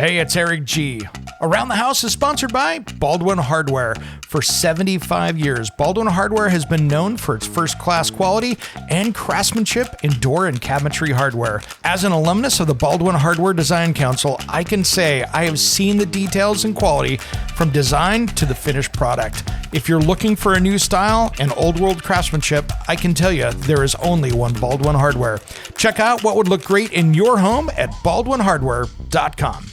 Hey, it's Eric G. Around the House is sponsored by Baldwin Hardware. For 75 years, Baldwin Hardware has been known for its first-class quality and craftsmanship in door and cabinetry hardware. As an alumnus of the Baldwin Hardware Design Council, I can say I have seen the details and quality from design to the finished product. If you're looking for a new style and old-world craftsmanship, I can tell you there is only one Baldwin Hardware. Check out what would look great in your home at baldwinhardware.com.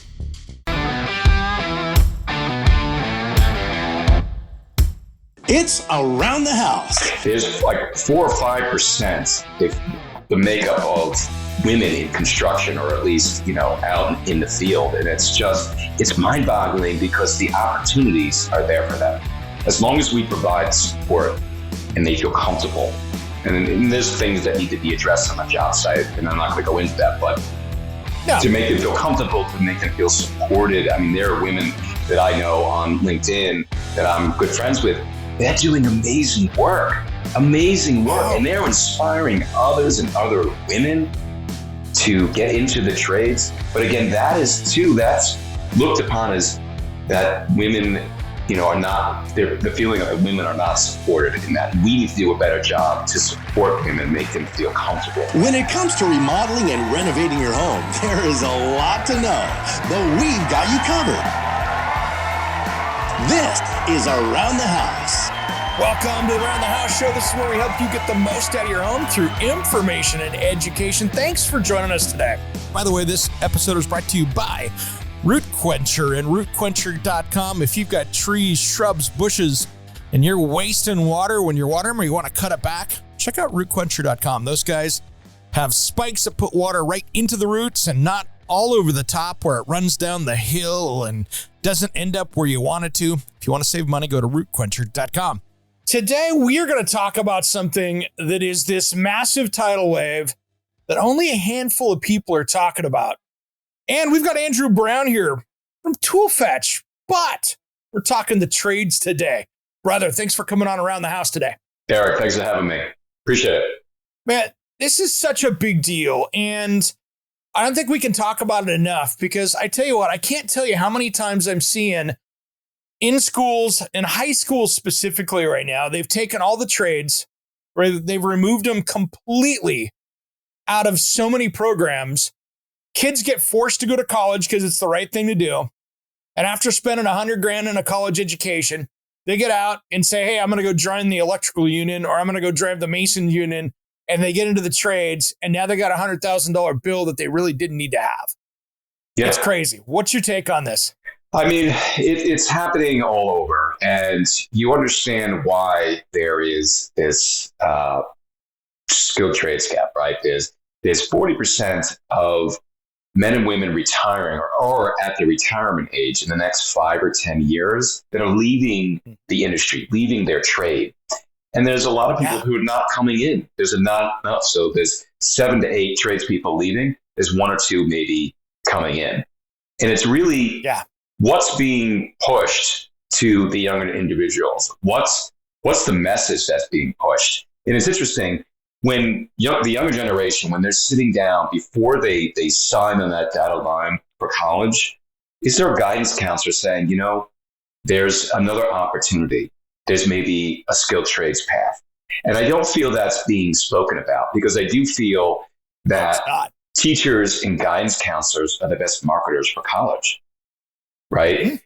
It's Around the House. There's like 4 or 5% if the makeup of women in construction, or at least, out in the field. And it's mind-boggling because the opportunities are there for them. As long as we provide support and they feel comfortable. And there's things that need to be addressed on the job site, and I'm not going to go into that, but to make them feel comfortable, to make them feel supported. I mean, there are women that I know on LinkedIn that I'm good friends with. They're doing amazing work, and they're inspiring others and other women to get into the trades. But again, that's looked upon as that women, are not, the feeling of that women are not supported in that. We need to do a better job to support women, make them feel comfortable. When it comes to remodeling and renovating your home, there is a lot to know, but we've got you covered. This is Around the House. Welcome to the Around the House show. This is where we help you get the most out of your home through information and education. Thanks for joining us today. By the way, this episode is brought to you by Root Quencher and rootquencher.com. If you've got trees, shrubs, bushes, and you're wasting water when you're watering them or you want to cut it back, check out rootquencher.com. Those guys have spikes that put water right into the roots and not all over the top where it runs down the hill and doesn't end up where you want it to. If you want to save money, go to rootquencher.com. Today, we are going to talk about something that is this massive tidal wave that only a handful of people are talking about. And we've got Andrew Brown here from Toolfetch, but we're talking the trades today. Brother, thanks for coming on Around the House today. Eric, thanks for having me. Appreciate it. Man, this is such a big deal. And I don't think we can talk about it enough because I tell you what, I can't tell you how many times I'm seeing in schools, in high schools specifically right now, they've taken all the trades, right? They've removed them completely out of so many programs. Kids get forced to go to college because it's the right thing to do. And after spending $100,000 in a college education, they get out and say, hey, I'm going to go join the electrical union, or I'm going to go drive the mason union. And they get into the trades, and now they got a $100,000 bill that they really didn't need to have. Yeah. It's crazy. What's your take on this? I mean, it's happening all over, and you understand why there is this skilled trades gap, right? There's 40% of men and women retiring or at the retirement age in the next 5 or 10 years that are leaving the industry, leaving their trade. And there's a lot of people who are not coming in. There's not enough. So there's 7 to 8 tradespeople leaving. There's 1 or 2 maybe coming in. And it's really what's being pushed to the younger individuals. What's the message that's being pushed? And it's interesting when the younger generation, when they're sitting down before they sign on that dotted line for college, is there a guidance counselor saying, there's another opportunity. There's maybe a skilled trades path. And I don't feel that's being spoken about because I do feel that teachers and guidance counselors are the best marketers for college, right? Mm-hmm.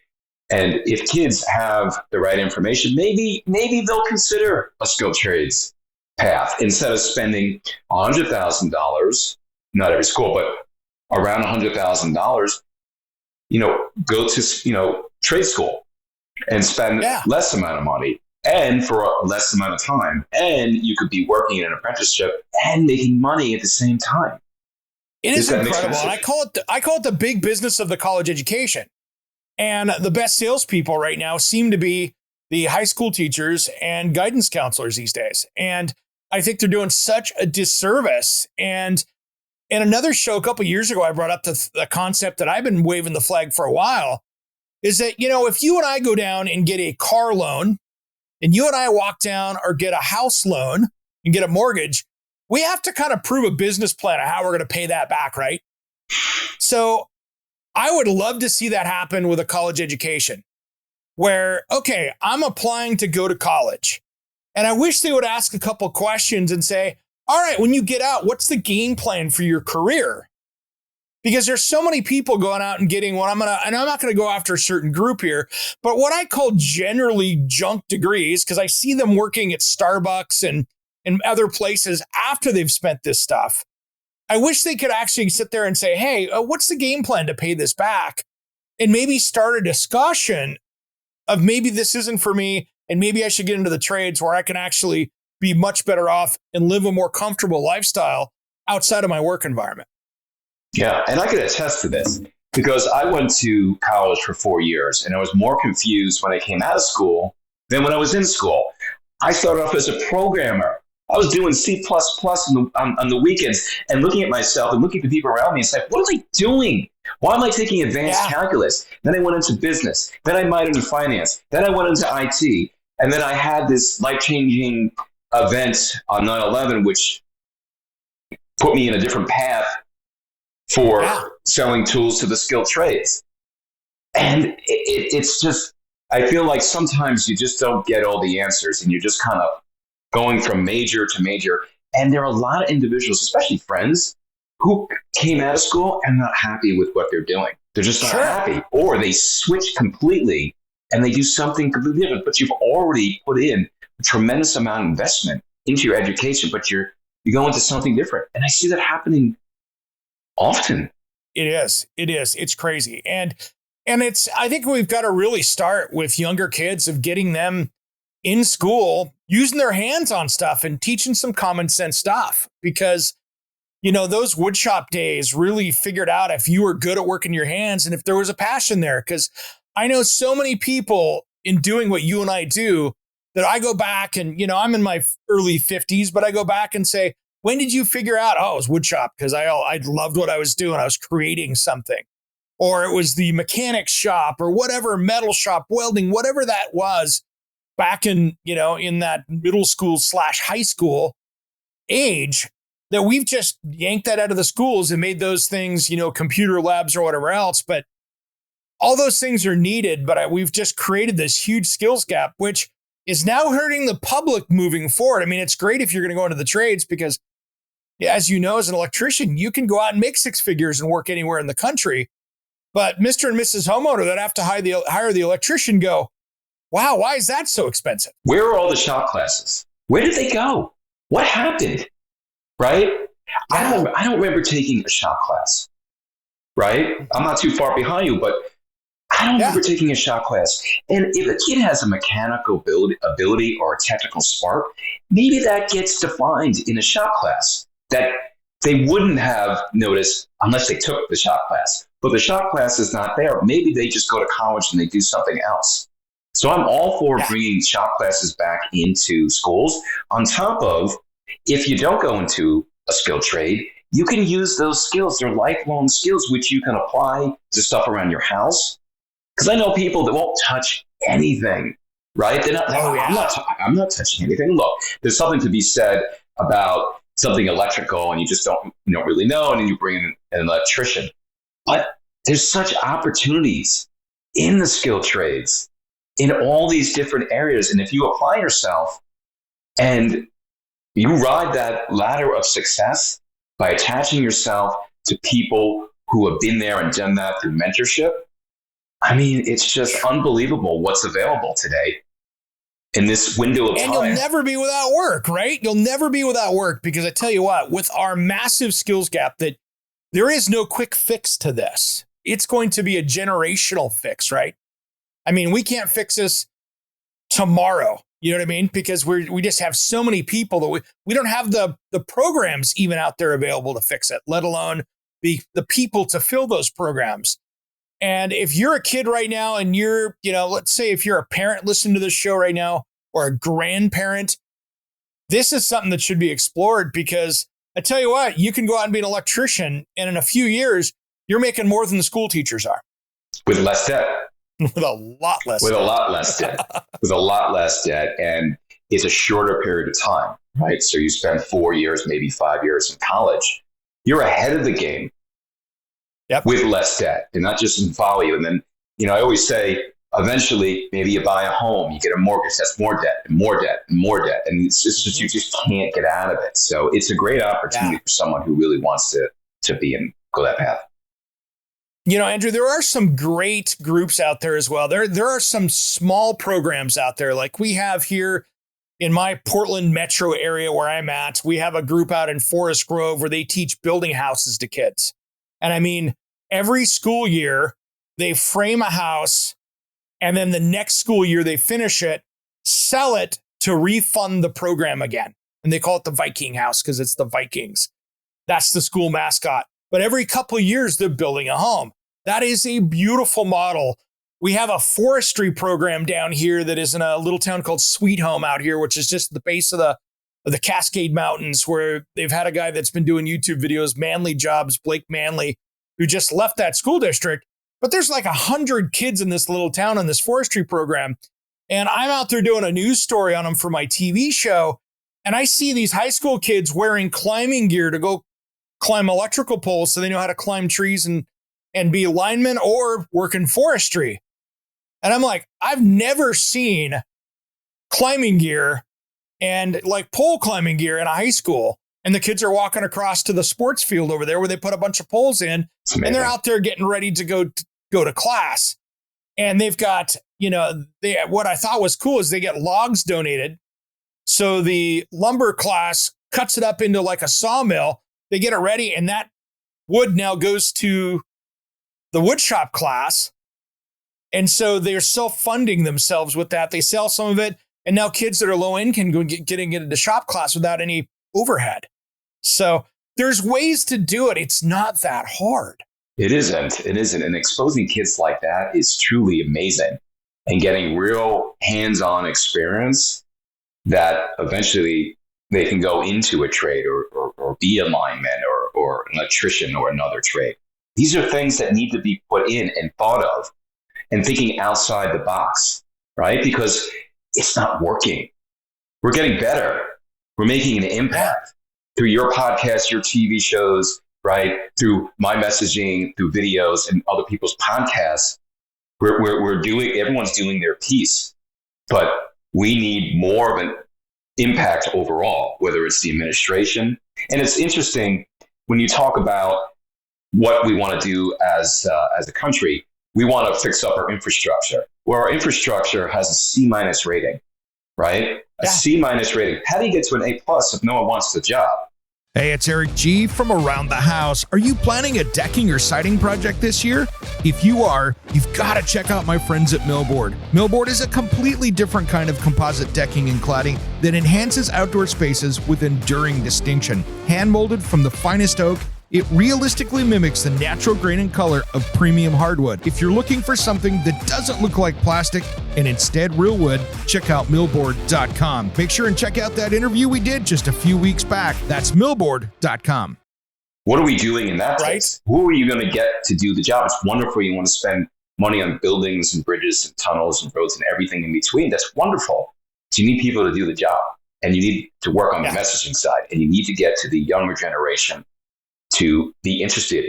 And if kids have the right information, maybe they'll consider a skilled trades path instead of spending $100,000, not every school, but around $100,000, go to, trade school and spend less amount of money and for a less amount of time. And you could be working in an apprenticeship and making money at the same time. It is incredible. And I call it the big business of the college education. And the best salespeople right now seem to be the high school teachers and guidance counselors these days. And I think they're doing such a disservice. And in another show a couple of years ago, I brought up the concept that I've been waving the flag for a while, is that, if you and I go down and get a car loan and you and I walk down or get a house loan and get a mortgage, we have to kind of prove a business plan of how we're going to pay that back, right? So I would love to see that happen with a college education where, okay, I'm applying to go to college. And I wish they would ask a couple questions and say, all right, when you get out, what's the game plan for your career? Because there's so many people going out and getting and I'm not going to go after a certain group here, but what I call generally junk degrees, because I see them working at Starbucks and other places after they've spent this stuff. I wish they could actually sit there and say, hey, what's the game plan to pay this back? And maybe start a discussion of maybe this isn't for me. And maybe I should get into the trades where I can actually be much better off and live a more comfortable lifestyle outside of my work environment. Yeah, and I could attest to this because I went to college for 4 years and I was more confused when I came out of school than when I was in school. I started off as a programmer. I was doing C++ on the weekends and looking at myself and looking at the people around me and saying, what am I doing? Why am I taking advanced calculus? Then I went into business. Then I minored in finance. Then I went into IT. And then I had this life-changing event on 9/11, which put me in a different path for selling tools to the skilled trades. And it's just, I feel like sometimes you just don't get all the answers and you're just kind of going from major to major. And there are a lot of individuals, especially friends, who came out of school and not happy with what they're doing. They're just not happy. Or they switch completely and they do something completely different. But you've already put in a tremendous amount of investment into your education, but you go into something different. And I see that happening often. It is. It's crazy. And I think we've got to really start with younger kids of getting them in school, using their hands on stuff and teaching some common sense stuff because, those woodshop days really figured out if you were good at working your hands and if there was a passion there. Because I know so many people in doing what you and I do that I go back and, I'm in my early 50s, but I go back and say, when did you figure out, it was woodshop because I loved what I was doing. I was creating something. Or it was the mechanic shop or whatever, metal shop, welding, whatever that was back in, in that middle school / high school age that we've just yanked that out of the schools and made those things, computer labs or whatever else. But all those things are needed, but we've just created this huge skills gap, which is now hurting the public moving forward. I mean, it's great if you're going to go into the trades because, as you know, as an electrician, you can go out and make six figures and work anywhere in the country. But Mr. and Mrs. Homeowner that have to hire the electrician go, wow, why is that so expensive? Where are all the shop classes? Where did they go? What happened? Right? I don't remember taking a shop class. Right? I'm not too far behind you, but I don't remember taking a shop class. And if a kid has a mechanical ability or a technical spark, maybe that gets defined in a shop class that they wouldn't have noticed unless they took the shop class. But the shop class is not there. Maybe they just go to college and they do something else. So I'm all for bringing shop classes back into schools. On top of, if you don't go into a skilled trade, you can use those skills. They're lifelong skills, which you can apply to stuff around your house. Because I know people that won't touch anything, right? They're not, I'm not touching anything. Look, there's something to be said about something electrical and you just don't really know, and then you bring in an electrician. But there's such opportunities in the skilled trades in all these different areas. And if you apply yourself and you ride that ladder of success by attaching yourself to people who have been there and done that through mentorship, I mean, it's just unbelievable what's available today in this window of time. And you'll never be without work, right? You'll never be without work because I tell you what, with our massive skills gap, that there is no quick fix to this. It's going to be a generational fix, right? I mean, we can't fix this tomorrow. You know what I mean? Because we just have so many people that we don't have the programs even out there available to fix it, let alone the people to fill those programs. And if you're a kid right now and you're, let's say if you're a parent listening to this show right now or a grandparent, this is something that should be explored because I tell you what, you can go out and be an electrician and in a few years, you're making more than the school teachers are. With less debt. With a lot less debt. With a lot less debt. And it's a shorter period of time, right? So you spend 4 years, maybe 5 years in college. You're ahead of the game. Yep. with less debt and not just in value. And then, I always say, eventually, maybe you buy a home, you get a mortgage, that's more debt and more debt and more debt. And it's just, you just can't get out of it. So it's a great opportunity for someone who really wants to be and go that path. Andrew, there are some great groups out there as well. There are some small programs out there like we have here in my Portland metro area where I'm at. We have a group out in Forest Grove where they teach building houses to kids. And I mean, every school year they frame a house and then the next school year they finish it, sell it to refund the program again. And they call it the Viking house because it's the Vikings. That's the school mascot. But every couple of years, they're building a home. That is a beautiful model. We have a forestry program down here that is in a little town called Sweet Home out here, which is just the base of the Cascade Mountains, where they've had a guy that's been doing YouTube videos, Manly Jobs, Blake Manley, who just left that school district. But there's like 100 kids in this little town on this forestry program. And I'm out there doing a news story on them for my TV show. And I see these high school kids wearing climbing gear to go climb electrical poles so they know how to climb trees and be linemen or work in forestry. And I'm like, I've never seen climbing gear and like pole climbing gear in a high school. And the kids are walking across to the sports field over there where they put a bunch of poles in and they're out there getting ready to go to class. And they've got, what I thought was cool is they get logs donated. So the lumber class cuts it up into like a sawmill. They get it ready, and that wood now goes to the wood shop class. And so they're self-funding themselves with that. They sell some of it, and now kids that are low income can go getting into shop class without any overhead. So there's ways to do it. It's not that hard. It isn't. And exposing kids like that is truly amazing, and getting real hands-on experience that eventually they can go into a trade or be a lineman or an electrician or another trade. These are things that need to be put in and thought of and thinking outside the box, right? Because it's not working. We're getting better. We're making an impact through your podcast, your TV shows, right? Through my messaging, through videos and other people's podcasts. Everyone's doing their piece, but we need more of an impact overall, whether it's the administration. And it's interesting when you talk about what we want to do as a country, we want to fix up our infrastructure. Well, our infrastructure has a C- rating, right? A C- rating. How do you get to an A+ if no one wants the job? Hey, it's Eric G. from Around the House. Are you planning a decking or siding project this year? If you are, you've got to check out my friends at Millboard. Millboard is a completely different kind of composite decking and cladding that enhances outdoor spaces with enduring distinction. Hand-molded from the finest oak, it realistically mimics the natural grain and color of premium hardwood. If you're looking for something that doesn't look like plastic and instead real wood, check out millboard.com. Make sure and check out that interview we did just a few weeks back. That's millboard.com. What are we doing in that place? Who are you going to get to do the job? It's wonderful. You want to spend money on buildings and bridges and tunnels and roads and everything in between. That's wonderful. But you need people to do the job, and you need to work on the messaging side, and you need to get to the younger generation to be interested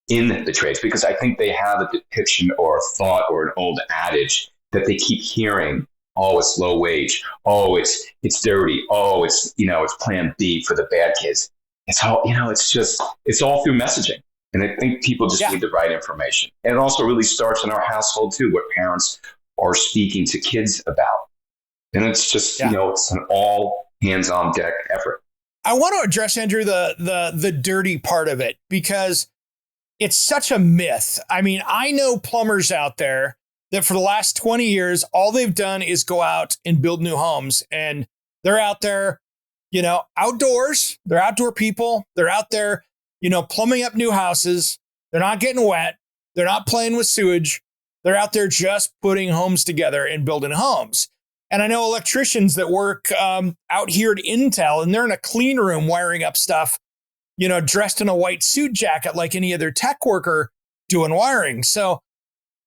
in the trades, because I think they have a depiction or a thought or an old adage that they keep hearing. Oh, it's low wage. Oh, it's dirty. Oh, it's plan B for the bad kids. It's all, it's all through messaging. And I think people just need the right information. And it also really starts in our household too, what parents are speaking to kids about. And it's just, it's an all hands on deck effort. I want to address, Andrew, the dirty part of it, because it's such a myth. I mean, I know plumbers out there that for the last 20 years, all they've done is go out and build new homes. And they're out there, outdoors. They're outdoor people. They're out there, plumbing up new houses. They're not getting wet. They're not playing with sewage. They're out there just putting homes together and building homes. And I know electricians that work out here at Intel, and they're in a clean room wiring up stuff, dressed in a white suit jacket like any other tech worker doing wiring. So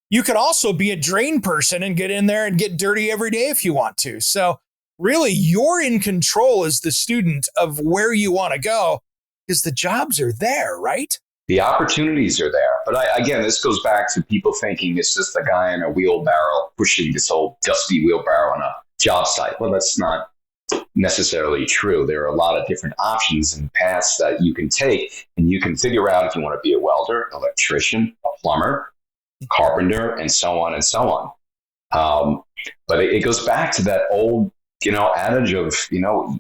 you could also be a drain person and get in there and get dirty every day if you want to. So really, you're in control as the student of where you want to go, because the jobs are there, right? The opportunities are there. But again, this goes back to people thinking it's just a guy in a wheelbarrow pushing this old dusty wheelbarrow on a job site. Well, that's not necessarily true. There are a lot of different options and paths that you can take, and you can figure out if you want to be a welder, electrician, a plumber, carpenter, and so on and so on. But it goes back to that old, adage of,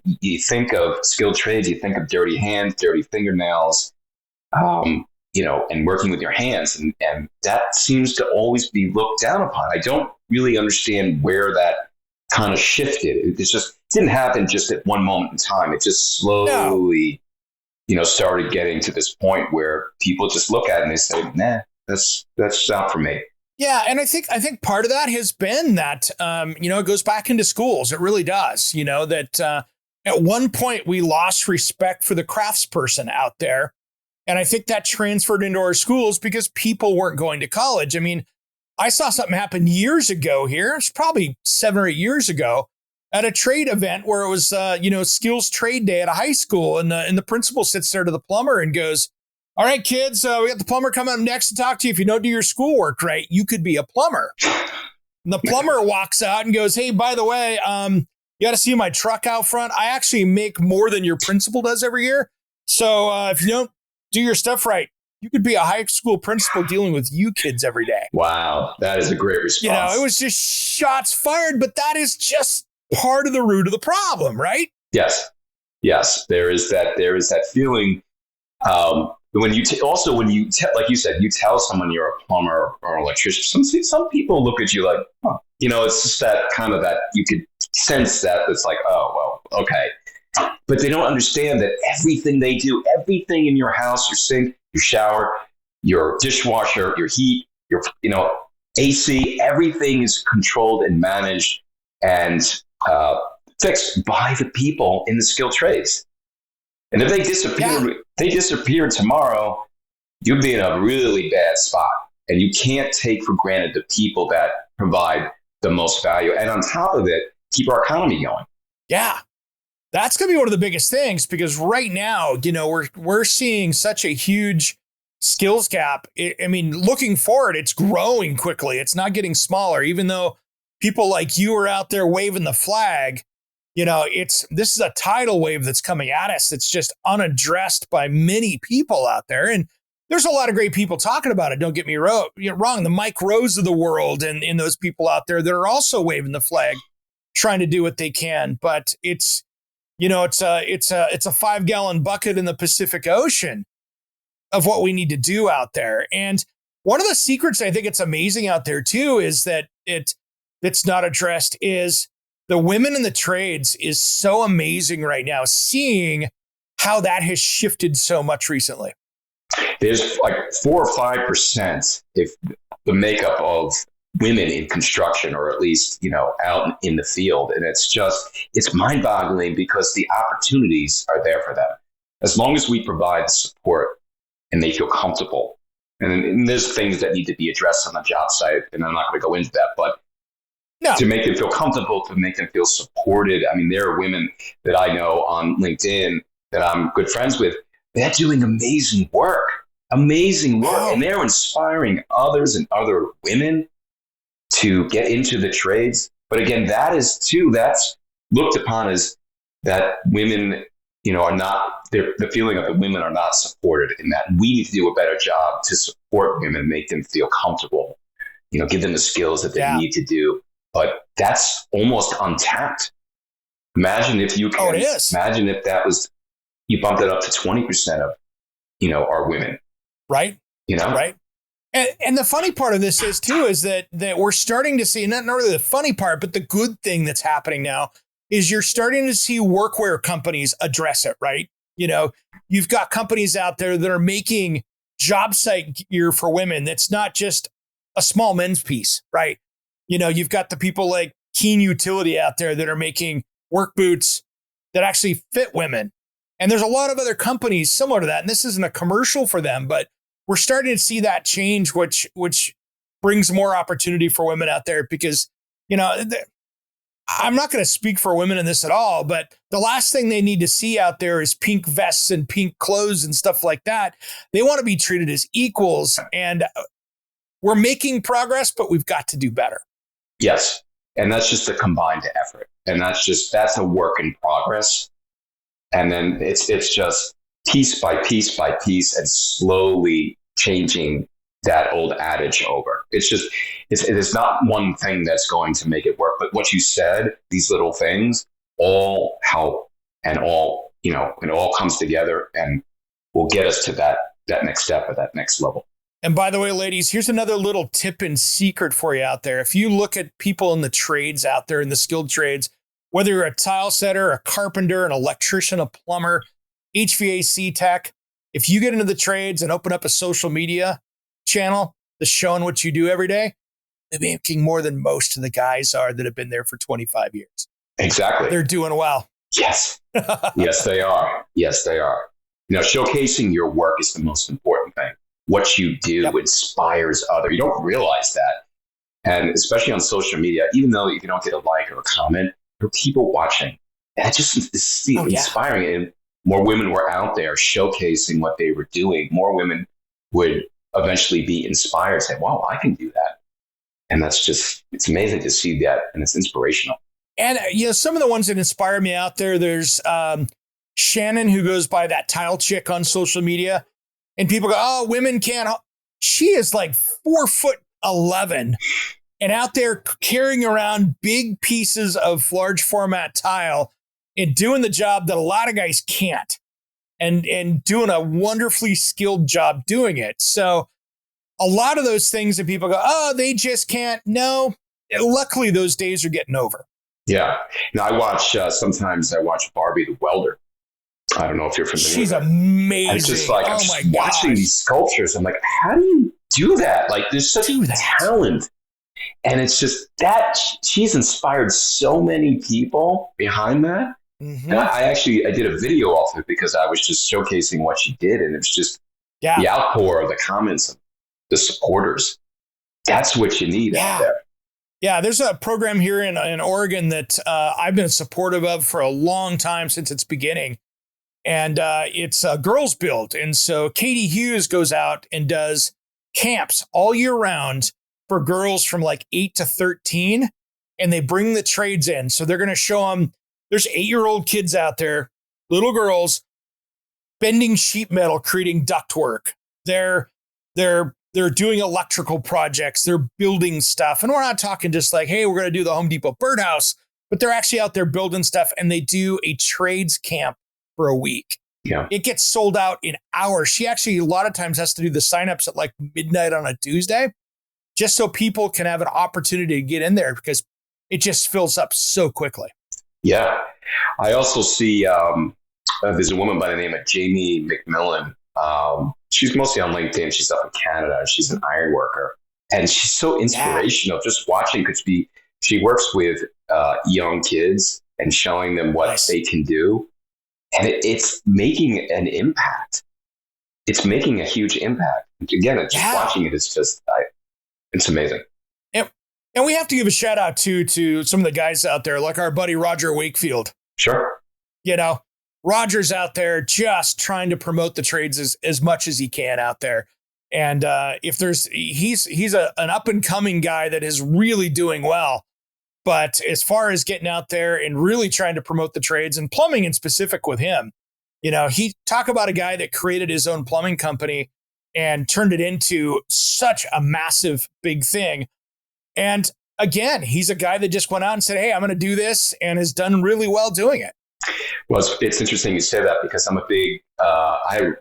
you think of skilled trades, you think of dirty hands, dirty fingernails, and working with your hands. And that seems to always be looked down upon. I don't really understand where that kind of shifted. It didn't happen just at one moment in time. It just slowly, started getting to this point where people just look at it and they say, nah, that's not for me. Yeah, and I think part of that has been that, it goes back into schools. It really does. That at one point we lost respect for the craftsperson out there. And I think that transferred into our schools because people weren't going to college. I mean, I saw something happen years ago here. It's probably 7 or 8 years ago at a trade event where it was, skills trade day at a high school. And the principal sits there to the plumber and goes, all right, kids, we got the plumber coming up next to talk to you. If you don't do your schoolwork right, you could be a plumber. And the plumber walks out and goes, hey, by the way, you got to see my truck out front. I actually make more than your principal does every year. So if you don't do your stuff right, you could be a high school principal dealing with you kids every day. Wow, that is a great response. It was just shots fired, but that is just part of the root of the problem, right? Yes. There is that feeling. When you like you said, you tell someone you're a plumber or an electrician, some people look at you like, huh. It's just that kind of that you could sense that it's like, oh, well, okay. But they don't understand that everything they do, everything in your house, your sink, your shower, your dishwasher, your heat, your AC, everything is controlled and managed and fixed by the people in the skilled trades. And if they disappear tomorrow, you'd be in a really bad spot. And you can't take for granted the people that provide the most value. And on top of it, keep our economy going. Yeah. That's going to be one of the biggest things because right now, we're seeing such a huge skills gap. Looking forward, it's growing quickly. It's not getting smaller, even though people like you are out there waving the flag. This is a tidal wave that's coming at us. It's just unaddressed by many people out there. And there's a lot of great people talking about it. Don't get me wrong. The Mike Rose of the world and those people out there that are also waving the flag, trying to do what they can. But it's a 5-gallon bucket in the Pacific Ocean of what we need to do out there. And one of the secrets I think it's amazing out there too is that it's not addressed is the women in the trades is so amazing right now, seeing how that has shifted so much recently. There's like 4 or 5% if the makeup of women in construction, or at least, out in the field. And it's mind-boggling because the opportunities are there for them. As long as we provide support and they feel comfortable. And there's things that need to be addressed on the job site, and I'm not going to go into that, but to make them feel comfortable, to make them feel supported. There are women that I know on LinkedIn that I'm good friends with. They're doing amazing work, wow. And they're inspiring others and other women to get into the trades. But again, that's looked upon as that women, are not, the feeling of that women are not supported, in that we need to do a better job to support women, make them feel comfortable, give them the skills that they need to do. But that's almost untapped. Imagine if you can, imagine if that was, you bumped it up to 20% of, our women. Right. Right. And the funny part of this is that we're starting to see, not really the funny part, but the good thing that's happening now is you're starting to see workwear companies address it, right? You've got companies out there that are making job site gear for women. That's not just a small men's piece, right? You've got the people like Keen Utility out there that are making work boots that actually fit women. And there's a lot of other companies similar to that. And this isn't a commercial for them, but we're starting to see that change, which brings more opportunity for women out there because, I'm not going to speak for women in this at all, but the last thing they need to see out there is pink vests and pink clothes and stuff like that. They want to be treated as equals, and we're making progress, but we've got to do better. Yes. And that's just a combined effort. And that's a work in progress. And then it's just piece by piece by piece and slowly changing that old adage over. It is not one thing that's going to make it work, but what you said, these little things all help and all, it all comes together and will get us to that next step or that next level. And by the way, ladies, here's another little tip and secret for you out there. If you look at people in the trades out there, in the skilled trades, whether you're a tile setter, a carpenter, an electrician, a plumber, HVAC tech, if you get into the trades and open up a social media channel that's showing what you do every day, they're making more than most of the guys are that have been there for 25 years. Exactly. They're doing well. Yes. Yes, they are. Yes, they are. Showcasing your work is the most important thing. What you do inspires others. You don't realize that. And especially on social media, even though if you don't get a like or a comment, there are people watching. And it just is inspiring. And more women were out there showcasing what they were doing. More women would eventually be inspired and say, wow, I can do that. And it's amazing to see that. And it's inspirational. And, some of the ones that inspire me out there, there's Shannon, who goes by that tile chick on social media. And people go, oh, women can't. She is like 4'11" and out there carrying around big pieces of large format tile and doing the job that a lot of guys can't, and doing a wonderfully skilled job doing it. So a lot of those things that people go, oh, they just can't. No, luckily those days are getting over. Yeah. Now sometimes I watch Barbie the welder. I don't know if you're familiar. She's amazing. It's just like, I'm just watching these sculptures. I'm like, how do you do that? Like, there's such talent. And it's just that she's inspired so many people behind that. Mm-hmm. And I did a video off of it because I was just showcasing what she did. And it was just the outpour of the comments of the supporters. That's what you need out there. Yeah, there's a program here in Oregon that I've been supportive of for a long time, since its beginning. And it's Girls Build. And so Katie Hughes goes out and does camps all year round for girls from like 8 to 13. And they bring the trades in. So they're going to show them, there's 8-year-old kids out there, little girls, bending sheet metal, creating ductwork. They're doing electrical projects. They're building stuff. And we're not talking just like, hey, we're going to do the Home Depot birdhouse. But they're actually out there building stuff. And they do a trades camp for a week. Yeah. It gets sold out in hours. She actually a lot of times has to do the signups at like midnight on a Tuesday, just so people can have an opportunity to get in there, because it just fills up so quickly. Yeah. I also see there's a woman by the name of Jamie McMillan. She's mostly on LinkedIn. She's up in Canada. She's an iron worker. And she's so inspirational just watching, because she works with young kids and showing them what they can do. And it's making an impact. It's making a huge impact. Again, just watching it is just, it's amazing. And we have to give a shout out to some of the guys out there, like our buddy Roger Wakefield. Sure. Roger's out there just trying to promote the trades as much as he can out there. And he's an up and coming guy that is really doing well. But as far as getting out there and really trying to promote the trades, and plumbing in specific with him, he talk about a guy that created his own plumbing company and turned it into such a massive big thing. And again, he's a guy that just went out and said, hey, I'm going to do this, and has done really well doing it. Well, it's interesting you say that, because I'm I have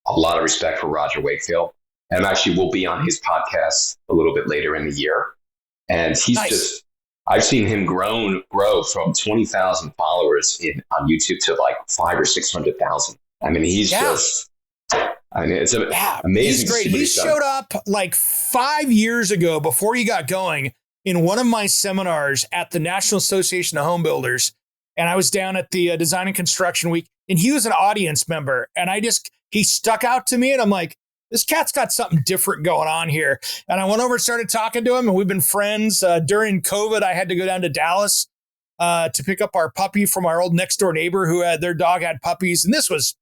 a lot of respect for Roger Wakefield, and actually will be on his podcast a little bit later in the year. And he's I've seen him grow from 20,000 followers on YouTube to like 500,000 or 600,000. I mean, it's amazing. He's great. He showed up like 5 years ago, before he got going, in one of my seminars at the National Association of Home Builders. And I was down at the Design and Construction Week, and he was an audience member. And he stuck out to me, and I'm like, this cat's got something different going on here. And I went over and started talking to him, and we've been friends. During COVID, I had to go down to Dallas to pick up our puppy from our old next door neighbor who had their dog had puppies. And this was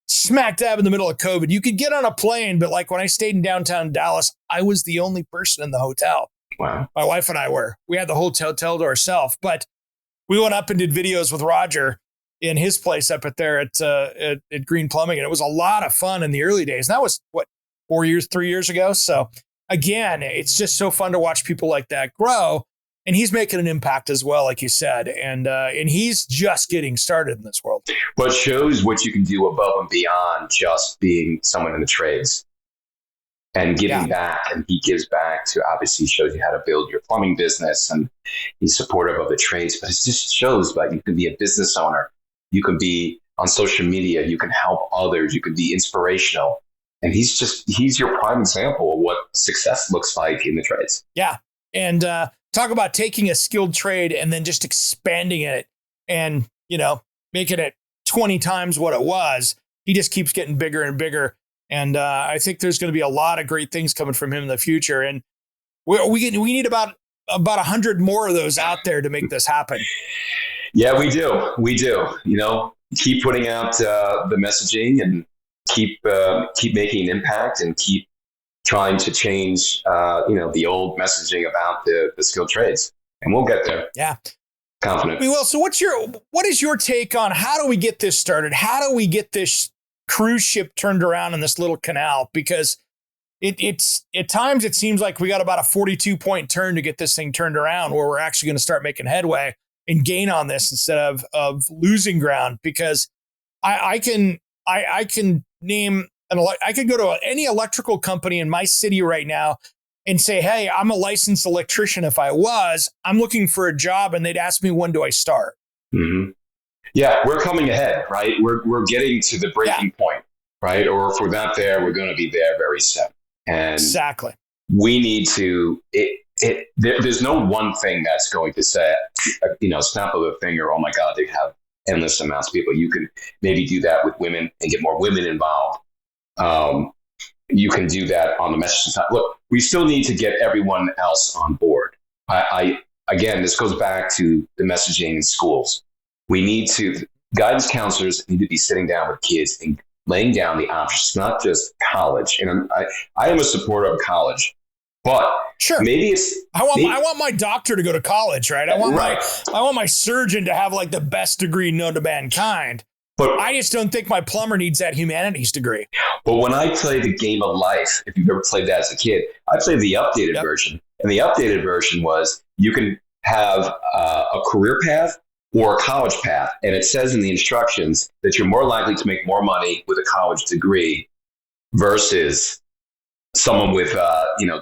smack dab in the middle of COVID. You could get on a plane, but like when I stayed in downtown Dallas, I was the only person in the hotel. Wow. My wife and I were. We had the hotel to ourselves, but we went up and did videos with Roger in his place up at Green Plumbing. And it was a lot of fun in the early days. And that was 3 years ago. So again, it's just so fun to watch people like that grow. And he's making an impact as well, like you said. And he's just getting started in this world. Well, it shows what you can do above and beyond just being someone in the trades and giving back. And he gives back to, obviously shows you how to build your plumbing business, and he's supportive of the trades. But it just shows that you can be a business owner. You can be on social media. You can help others. You can be inspirational. And he's your prime example of what success looks like in the trades. Yeah. And talk about taking a skilled trade and then just expanding it and, making it 20 times what it was. He just keeps getting bigger and bigger. And I think there's going to be a lot of great things coming from him in the future. And we need about 100 more of those out there to make this happen. Yeah, we do. Keep putting out the messaging and keep making an impact and keep trying to change, the old messaging about the skilled trades, and we'll get there. Yeah. Confident. We will. So what is your take on how do we get this started? How do we get this cruise ship turned around in this little canal? Because it's at times it seems like we got about a 42-point turn to get this thing turned around where we're actually going to start making headway and gain on this instead of losing ground. Because I can name I could go to any electrical company in my city right now and say, hey, I'm a licensed electrician. If I was, I'm looking for a job, and they'd ask me, when do I start? Mm-hmm. Yeah, we're coming ahead, right? We're getting to the breaking point, right? Or if we're not there, we're going to be there very soon. And exactly, we need to. There's no one thing that's going to say, snap of the finger. Oh my God, they have endless amounts of people. You can maybe do that with women and get more women involved. You can do that on the messaging side. Look, we still need to get everyone else on board. Again, this goes back to the messaging in schools. Guidance counselors need to be sitting down with kids and laying down the options, not just college. And I am a supporter of college, but sure, maybe it's. I want my doctor to go to college, right? I want my surgeon to have like the best degree known to mankind. But I just don't think my plumber needs that humanities degree. But when I play the game of life, if you've ever played that as a kid, I played the updated version. And the updated version was you can have a career path or a college path. And it says in the instructions that you're more likely to make more money with a college degree versus someone with,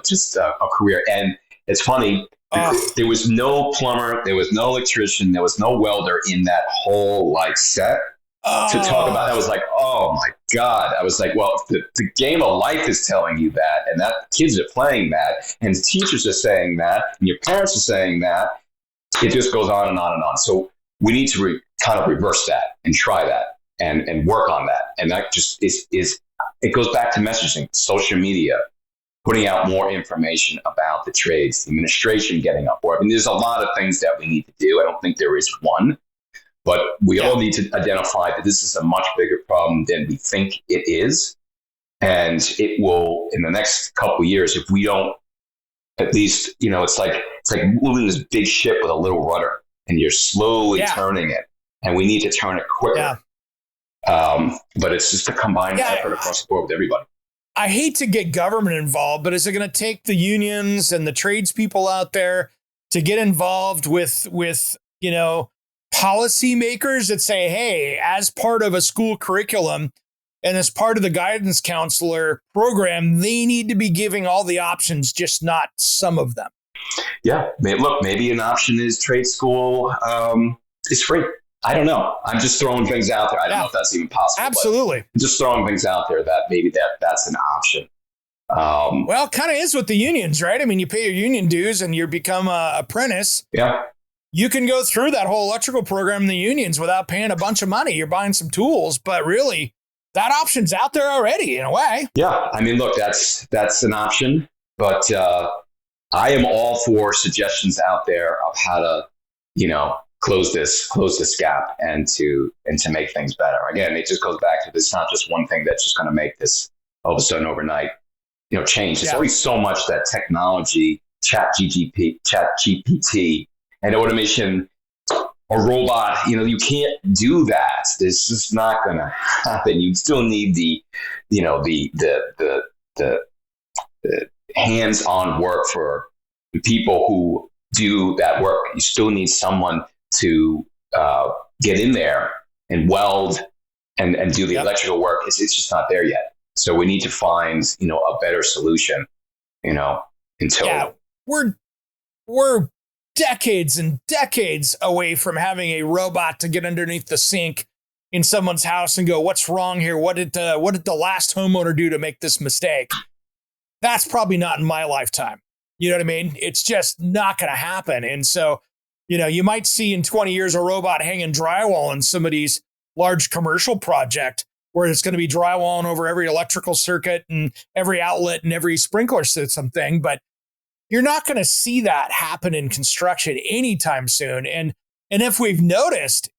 just a career. And it's funny, there was no plumber, there was no electrician, there was no welder in that whole set. To talk about, I was like, oh my God. I was like, well, if the game of life is telling you that, and that kids are playing that, and teachers are saying that, and your parents are saying that, it just goes on and on and on. So we need to kind of reverse that and try that and work on that. And that just is it goes back to messaging, social media, putting out more information about the trades, the administration getting on board. I mean, there's a lot of things that we need to do. I don't think there is one. But we all need to identify that this is a much bigger problem than we think it is. And it will, in the next couple of years, if we don't, at least, it's like moving this big ship with a little rudder, and you're slowly turning it. And we need to turn it quicker. Yeah. But it's just a combined effort across the board with everybody. I hate to get government involved, but is it going to take the unions and the tradespeople out there to get involved with policymakers that say, hey, as part of a school curriculum and as part of the guidance counselor program, they need to be giving all the options, just not some of them. Yeah. Look, maybe an option is trade school is free. I don't know. I'm just throwing things out there. I don't know if that's even possible. Absolutely. I'm just throwing things out there that maybe that's an option. Well, it kind of is with the unions, right? I mean, you pay your union dues and you become an apprentice. Yeah. You can go through that whole electrical program in the unions without paying a bunch of money. You're buying some tools, but really that option's out there already in a way. Yeah. I mean, look, that's an option, but I am all for suggestions out there of how to, close this gap and to make things better. Again, it just goes back to this, not just one thing that's just going to make this all of a sudden overnight, change. There's always so much that technology, chat GPT and automation or robot, you can't do that. It's just not going to happen. You still need the hands-on work for the people who do that work. You still need someone to get in there and weld and do the electrical work. It's just not there yet. So we need to find, a better solution, until we're decades and decades away from having a robot to get underneath the sink in someone's house and go, what's wrong here? What did the last homeowner do to make this mistake? That's probably not in my lifetime. You know what I mean? It's just not going to happen. And so, you might see in 20 years a robot hanging drywall in somebody's large commercial project where it's going to be drywalling over every electrical circuit and every outlet and every sprinkler system thing. But you're not going to see that happen in construction anytime soon. And if we've noticed,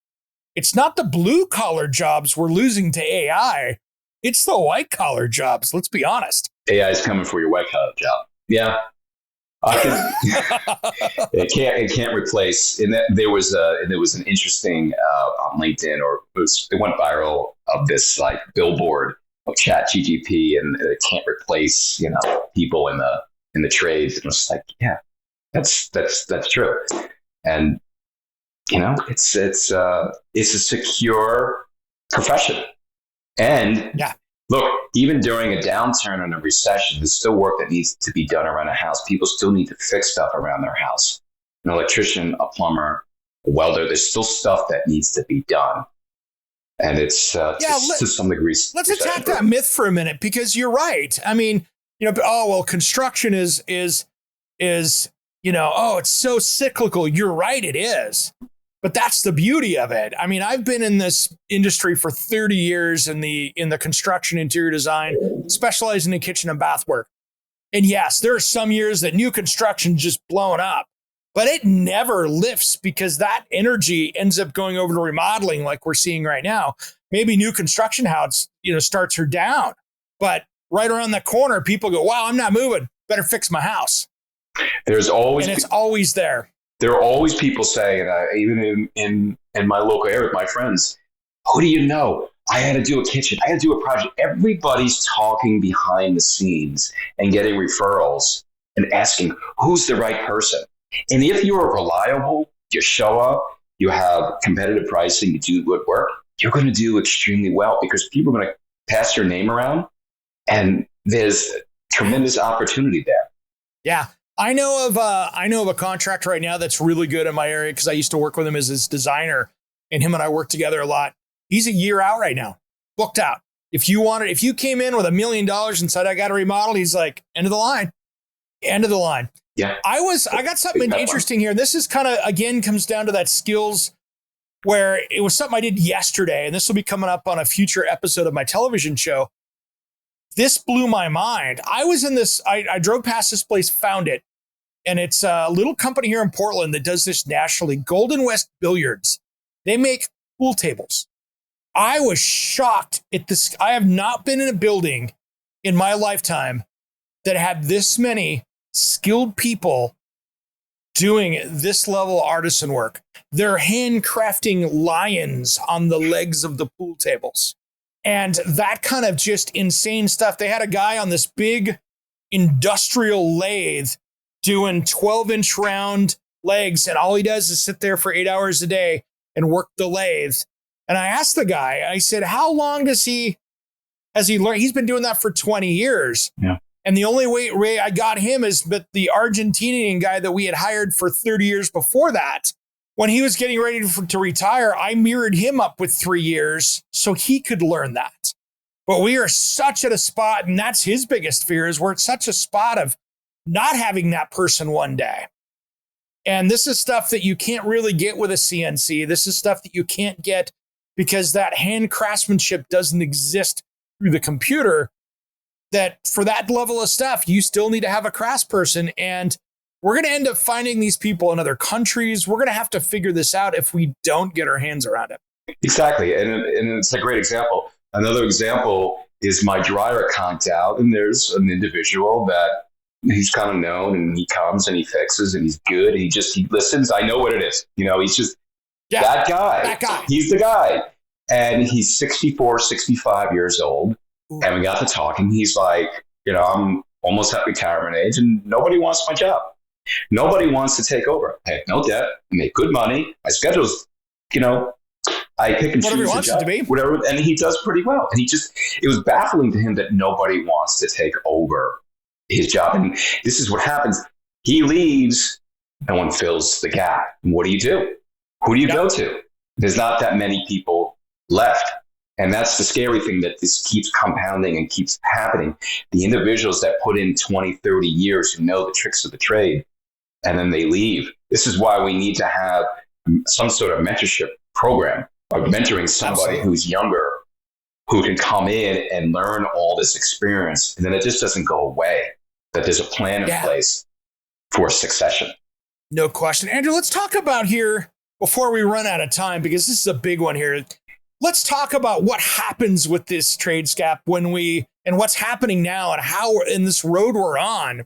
it's not the blue collar jobs we're losing to AI. It's the white collar jobs. Let's be honest. AI is coming for your white collar job. Yeah. It can't replace. And there was an interesting on LinkedIn, or it went viral, of this like billboard of Chat GTP, and it can't replace people in the trades. And it's like, yeah, that's true. And it's a secure profession. And look, even during a downturn and a recession, there's still work that needs to be done around a house. People still need to fix stuff around their house. An electrician, a plumber, a welder, there's still stuff that needs to be done. And it's to some degree. Let's attack that myth for a minute, because you're right. I mean, construction is it's so cyclical. You're right, it is. But that's the beauty of it. I mean, I've been in this industry for 30 years in the construction interior design, specializing in kitchen and bath work. And yes, there are some years that new construction just blowing up, but it never lifts because that energy ends up going over to remodeling like we're seeing right now. Maybe new construction house, starts her down, but right around the corner, people go, wow, I'm not moving. Better fix my house. It's always there. There are always people saying, even in my local area with my friends, who do you know? I had to do a kitchen. I had to do a project. Everybody's talking behind the scenes and getting referrals and asking, who's the right person? And if you're reliable, you show up, you have competitive pricing, you do good work, you're going to do extremely well, because people are going to pass your name around, and there's tremendous opportunity there. Yeah. I know of a contractor right now that's really good in my area, because I used to work with him as his designer, and him and I work together a lot. He's a year out right now, booked out. If you came in with $1 million and said, I got to remodel, he's like, end of the line. Yeah. I got something interesting here. This is kind of, again, comes down to that skills, where it was something I did yesterday, and this will be coming up on a future episode of my television show. This blew my mind. I was in this, I drove past this place, found it. And it's a little company here in Portland that does this nationally, Golden West Billiards. They make pool tables. I was shocked at this. I have not been in a building in my lifetime that had this many skilled people doing this level of artisan work. They're handcrafting lions on the legs of the pool tables. And that kind of just insane stuff. They had a guy on this big industrial lathe doing 12-inch round legs, and all he does is sit there for 8 hours a day and work the lathe. And I asked the guy, I said, how long has he learned? He's been doing that for 20 years. Yeah. And the only way I got him is but the Argentinian guy that we had hired for 30 years before that. When he was getting ready to retire, I mirrored him up with 3 years so he could learn that. But we are such at a spot, and that's his biggest fear, is we're at such a spot of not having that person one day. And this is stuff that you can't really get with a CNC. This is stuff that you can't get because that hand craftsmanship doesn't exist through the computer. That for that level of stuff, you still need to have a craftsperson. And we're going to end up finding these people in other countries. We're going to have to figure this out if we don't get our hands around it. Exactly. And it's a great example. Another example is my dryer conked out, and there's an individual that he's kind of known, and he comes and he fixes, and he's good. And he listens. I know what it is. He's just that guy. That guy. He's the guy. And he's 64, 65 years old. Ooh. And we got to talking. He's like, I'm almost at retirement age, and nobody wants my job. Nobody wants to take over. I have no debt. I make good money. My schedule's, I pick and whatever choose he wants it to be. Whatever, and he does pretty well. And it was baffling to him that nobody wants to take over his job. And this is what happens. He leaves, no one fills the gap. And what do you do? Who do you go to? There's not that many people left. And that's the scary thing, that this keeps compounding and keeps happening. The individuals that put in 20, 30 years who know the tricks of the trade, and then they leave. This is why we need to have some sort of mentorship program, of mentoring somebody who's younger, who can come in and learn all this experience. And then it just doesn't go away, that there's a plan in place for succession. No question. Andrew, let's talk about here, before we run out of time, because this is a big one here. Let's talk about what happens with this trades gap and what's happening now and how we're in this road we're on.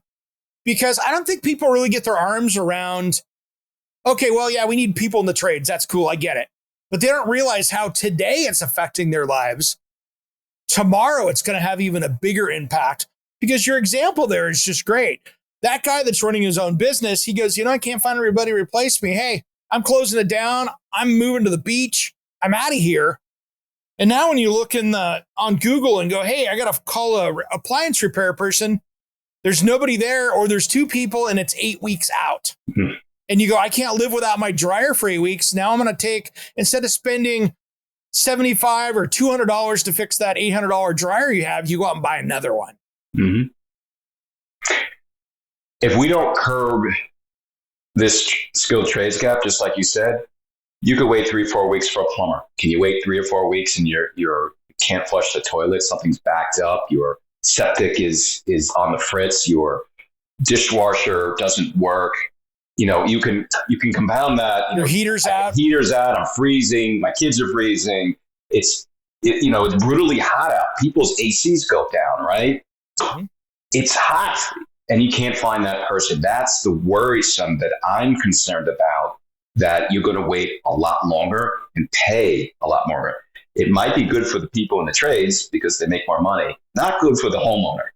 Because I don't think people really get their arms around, okay, well, yeah, we need people in the trades. That's cool. I get it. But they don't realize how today it's affecting their lives. Tomorrow, it's going to have even a bigger impact, because your example there is just great. That guy that's running his own business, he goes, I can't find anybody to replace me. Hey, I'm closing it down. I'm moving to the beach. I'm out of here. And now when you look on Google and go, hey, I got to call a appliance repair person, there's nobody there, or there's two people and it's 8 weeks out. Mm-hmm. And you go, I can't live without my dryer for 8 weeks. Now I'm going to take, instead of spending $75 or $200 to fix that $800 dryer you have, you go out and buy another one. Mm-hmm. If we don't curb this skilled trades gap, just like you said, you could wait 3 or 4 weeks for a plumber. Can you wait 3 or 4 weeks and you can't flush the toilet? Something's backed up. Your septic is on the fritz. Your dishwasher doesn't work. You can compound that. Your heater's out. Heater's out. I'm freezing. My kids are freezing. It's brutally hot out. People's ACs go down, right? Mm-hmm. It's hot, and you can't find that person. That's the worrisome that I'm concerned about, that you're going to wait a lot longer and pay a lot more. It might be good for the people in the trades because they make more money. Not good for the homeowner.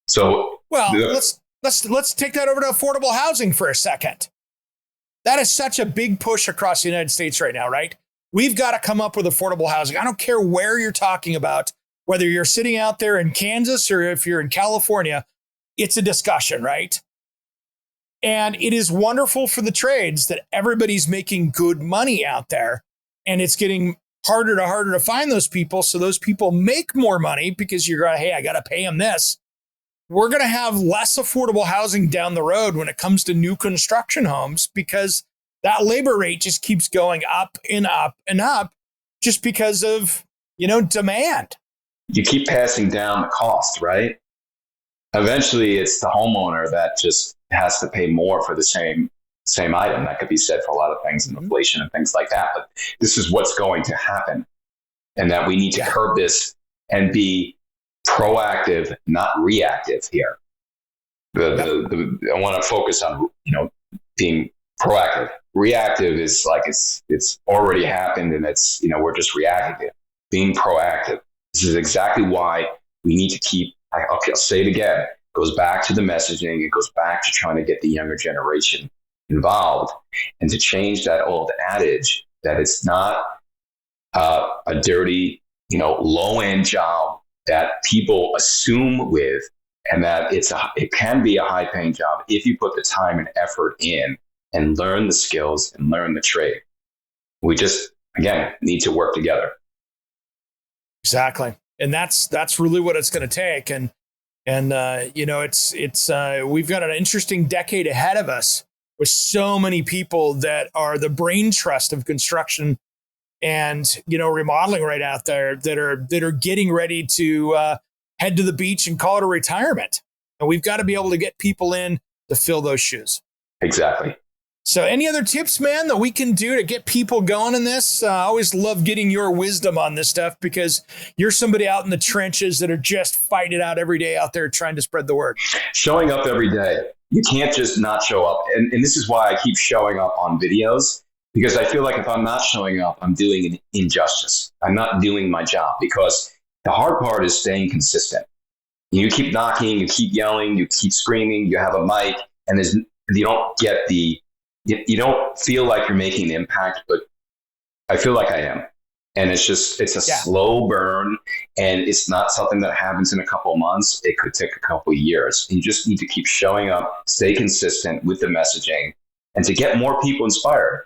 So, let's take that over to affordable housing for a second. That is such a big push across the United States right now, right? We've got to come up with affordable housing. I don't care where you're talking about, whether you're sitting out there in Kansas or if you're in California, it's a discussion, right? And it is wonderful for the trades that everybody's making good money out there, and it's getting harder to find those people. So those people make more money because you're going, hey, I got to pay them this. We're going to have less affordable housing down the road when it comes to new construction homes, because that labor rate just keeps going up and up and up just because of, demand. You keep passing down the cost, right? Eventually it's the homeowner that just has to pay more for the same item. That could be said for a lot of things, and inflation and things like that. But this is what's going to happen, and that we need to curb this and be proactive, not reactive here. I want to focus on, being proactive. Reactive is like it's already happened, and it's, we're just reacting. Being proactive. This is exactly why we need to keep, I'll say it again, it goes back to the messaging. It goes back to trying to get the younger generation involved, and to change that old adage that it's not a dirty, low-end job that people assume with, and that it can be a high-paying job if you put the time and effort in and learn the skills and learn the trade. We just, again, need to work together. Exactly. And that's really what it's going to take. And it's we've got an interesting decade ahead of us with so many people that are the brain trust of construction and, remodeling right out there that are getting ready to head to the beach and call it a retirement. And we've got to be able to get people in to fill those shoes. Exactly. So any other tips, man, that we can do to get people going in this? I always love getting your wisdom on this stuff because you're somebody out in the trenches that are just fighting it out every day out there trying to spread the word. Showing up every day. You can't just not show up. And this is why I keep showing up on videos, because I feel like if I'm not showing up, I'm doing an injustice. I'm not doing my job, because the hard part is staying consistent. You keep knocking, you keep yelling, you keep screaming, you have a mic, and you don't get you don't feel like you're making an impact, but I feel like I am. And it's a slow burn, and it's not something that happens in a couple of months. It could take a couple of years. You just need to keep showing up, stay consistent with the messaging, and to get more people inspired.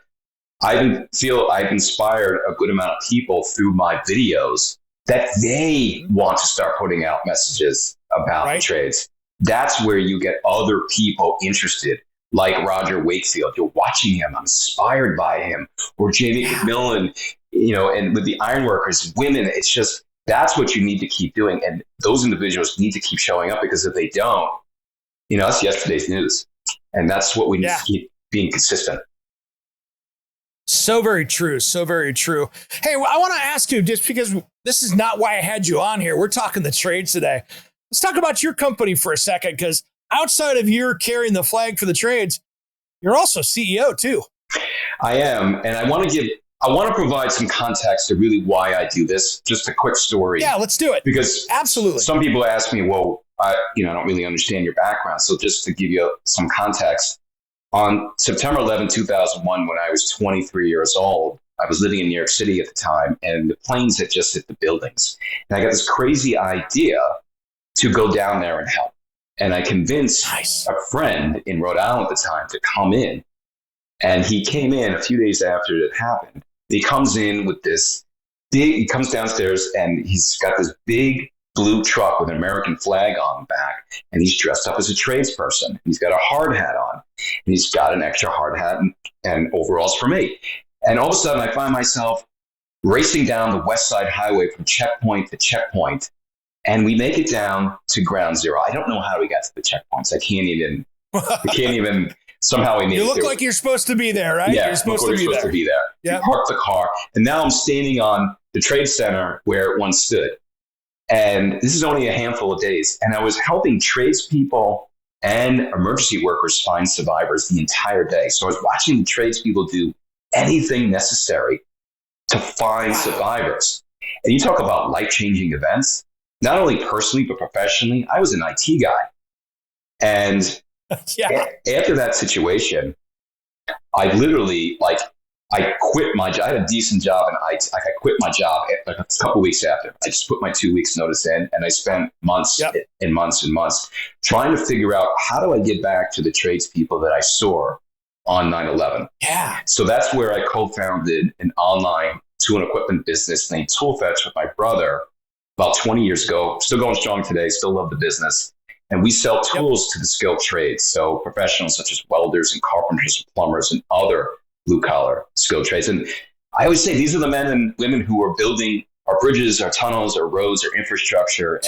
I feel I've inspired a good amount of people through my videos that they want to start putting out messages about the trades. That's where you get other people interested. Like Roger Wakefield, you're watching him, I'm inspired by him, or Jamie McMillan, and with the ironworkers, women, it's just, that's what you need to keep doing. And those individuals need to keep showing up, because if they don't, that's yesterday's news. And that's what we need to keep being consistent. So very true. So very true. Hey, I want to ask you, just because this is not why I had you on here. We're talking the trades today. Let's talk about your company for a second, because outside of your carrying the flag for the trades, you're also CEO too. I am. And I want to provide some context to really why I do this. Just a quick story. Yeah, let's do it. Because absolutely, some people ask me, well, I don't really understand your background. So just to give you some context, on September 11, 2001, when I was 23 years old, I was living in New York City at the time, and the planes had just hit the buildings. And I got this crazy idea to go down there and help. And I convinced a friend in Rhode Island at the time to come in. And he came in a few days after it happened. He comes in with he comes downstairs, and he's got this big blue truck with an American flag on the back. And he's dressed up as a tradesperson. He's got a hard hat on. And he's got an extra hard hat and overalls for me. And all of a sudden, I find myself racing down the West Side Highway from checkpoint to checkpoint. And we make it down to ground zero. I don't know how we got to the checkpoints. I can't even somehow we made it. You look like you're supposed to be there, right? Yeah, you're supposed to be there. Yeah. Park the car. And now I'm standing on the trade center where it once stood. And this is only a handful of days. And I was helping tradespeople and emergency workers find survivors the entire day. So I was watching the tradespeople do anything necessary to find survivors. And you talk about life-changing events. Not only personally, but professionally, I was an IT guy. And after that situation, I literally, I quit my job. I had a decent job in IT. I quit my job a couple weeks after. I just put my 2 weeks notice in, and I spent months and months and months trying to figure out, how do I get back to the tradespeople that I saw on 9/11? Yeah. So that's where I co-founded an online tool and equipment business named Toolfetch with my brother about 20 years ago. Still going strong today, still love the business. And we sell tools to the skilled trades. So professionals such as welders and carpenters and plumbers and other blue collar skilled trades. And I always say these are the men and women who are building our bridges, our tunnels, our roads, our infrastructure.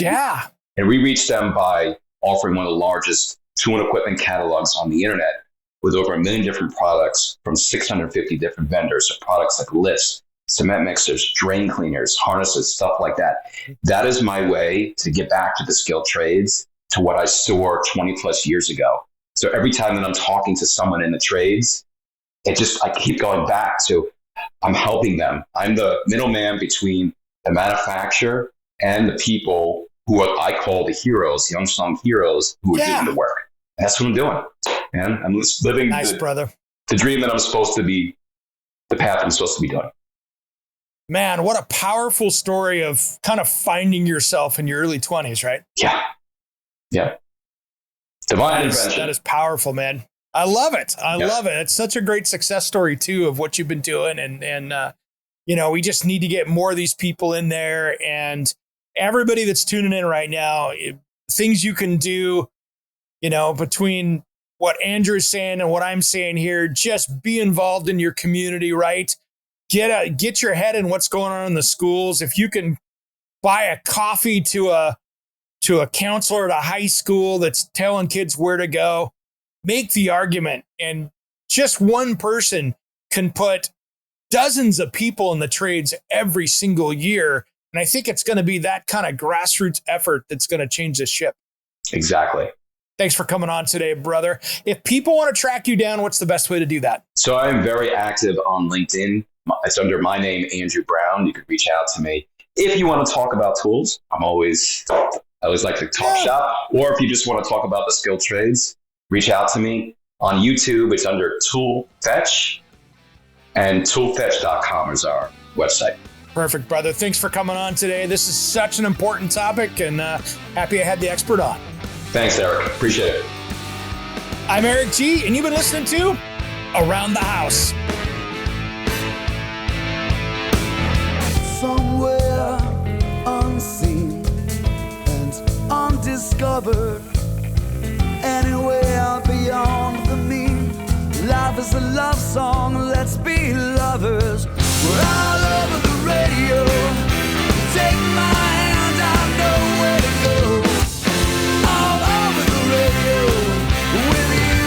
And we reach them by offering one of the largest tool and equipment catalogs on the internet, with over 1 million different products from 650 different vendors. So products like lifts, cement mixers, drain cleaners, harnesses, stuff like that. That is my way to get back to the skilled trades, to what I saw 20 plus years ago. So every time that I'm talking to someone in the trades, I keep going back to, I'm helping them. I'm the middleman between the manufacturer and the people who I call the heroes, the unsung heroes who are doing the work. That's what I'm doing. And I'm just living the dream that I'm supposed to be, the path I'm supposed to be doing. Man, what a powerful story of kind of finding yourself in your early 20s, right? Yeah. Divine intervention. That is powerful, man. I love it. I love it. It's such a great success story too of what you've been doing. And we just need to get more of these people in there, and everybody that's tuning in right now, things you can do, between what Andrew's saying and what I'm saying here, just be involved in your community, right? Get your head in what's going on in the schools. If you can buy a coffee to a counselor at a high school that's telling kids where to go, make the argument, and just one person can put dozens of people in the trades every single year. And I think it's going to be that kind of grassroots effort that's going to change the ship. Exactly. Thanks for coming on today, brother. If people want to track you down, what's the best way to do that? So I'm very active on LinkedIn. It's under my name, Andrew Brown. You could reach out to me. If you want to talk about tools, I always like to talk shop. Or if you just want to talk about the skilled trades, reach out to me. On YouTube, it's under Toolfetch, and toolfetch.com is our website. Perfect, brother. Thanks for coming on today. This is such an important topic, and happy I had the expert on. Thanks, Eric. Appreciate it. I'm Eric G., and you've been listening to Around the House. Somewhere unseen and undiscovered, anywhere beyond the mean. Life is a love song, let's be lovers. We're all over the radio. Take my hand, I know where to go. All over the radio with you.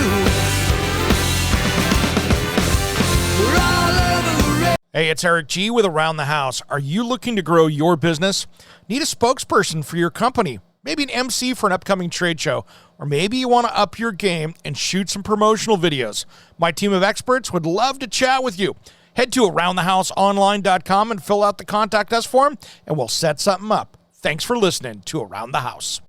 We're all over the radio. Hey, it's Eric G. with Around the House. Are you looking to grow your business? Need a spokesperson for your company? Maybe an MC for an upcoming trade show? Or maybe you want to up your game and shoot some promotional videos? My team of experts would love to chat with you. Head to AroundTheHouseOnline.com and fill out the Contact Us form, and we'll set something up. Thanks for listening to Around the House.